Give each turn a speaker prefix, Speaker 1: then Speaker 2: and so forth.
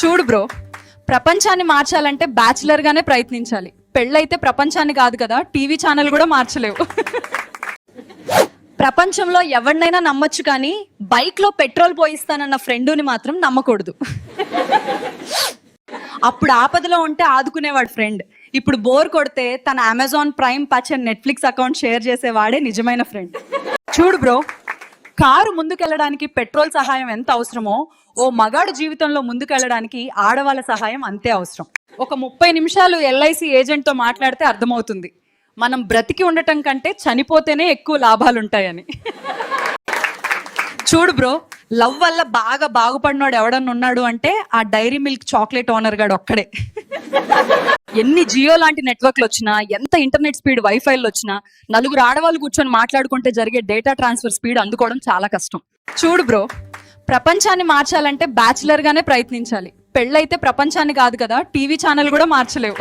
Speaker 1: చూడు బ్రో, ప్రపంచాన్ని మార్చాలంటే బ్యాచులర్ గానే ప్రయత్నించాలి. పెళ్ళైతే ప్రపంచాన్ని కాదు కదా, టీవీ ఛానల్ కూడా మార్చలేవు. ప్రపంచంలో ఎవరినైనా నమ్మొచ్చు, కానీ బైక్ లో పెట్రోల్ పోయిస్తానన్న ఫ్రెండుని మాత్రం నమ్మకూడదు. అప్పుడు ఆపదలో ఉంటే ఆదుకునేవాడు ఫ్రెండ్, ఇప్పుడు బోర్ కొడితే తన అమెజాన్ ప్రైమ్ పచ్ అండ్ నెట్ఫ్లిక్స్ అకౌంట్ షేర్ చేసేవాడే నిజమైన ఫ్రెండ్. చూడు బ్రో, కారు ముందుకెళ్ళడానికి పెట్రోల్ సహాయం ఎంత అవసరమో, ఓ మగాడు జీవితంలో ముందుకెళ్ళడానికి ఆడవాళ్ళ సహాయం అంతే అవసరం. ఒక 30 నిమిషాలు ఎల్ఐసి ఏజెంట్తో మాట్లాడితే అర్థమవుతుంది, మనం బ్రతికి ఉండటం కంటే చనిపోతేనే ఎక్కువ లాభాలు ఉంటాయని. చూడు బ్రో, లవ్ వల్ల బాగా బాగుపడినోడు ఎవడన్నా ఉన్నాడు అంటే ఆ డైరీ మిల్క్ చాక్లెట్ ఓనర్ గాడు ఒక్కడే. ఎన్ని జియో లాంటి నెట్వర్క్లు వచ్చినా, ఎంత ఇంటర్నెట్ స్పీడ్ వైఫైలు వచ్చినా, నలుగురు ఆడవాళ్ళు కూర్చొని మాట్లాడుకుంటే జరిగే డేటా ట్రాన్స్ఫర్ స్పీడ్ అందుకోవడం చాలా కష్టం. చూడు బ్రో, ప్రపంచాన్ని మార్చాలంటే బ్యాచులర్ గానే ప్రయత్నించాలి. పెళ్ళైతే ప్రపంచాన్ని కాదు కదా, టీవీ ఛానల్ కూడా మార్చలేవు.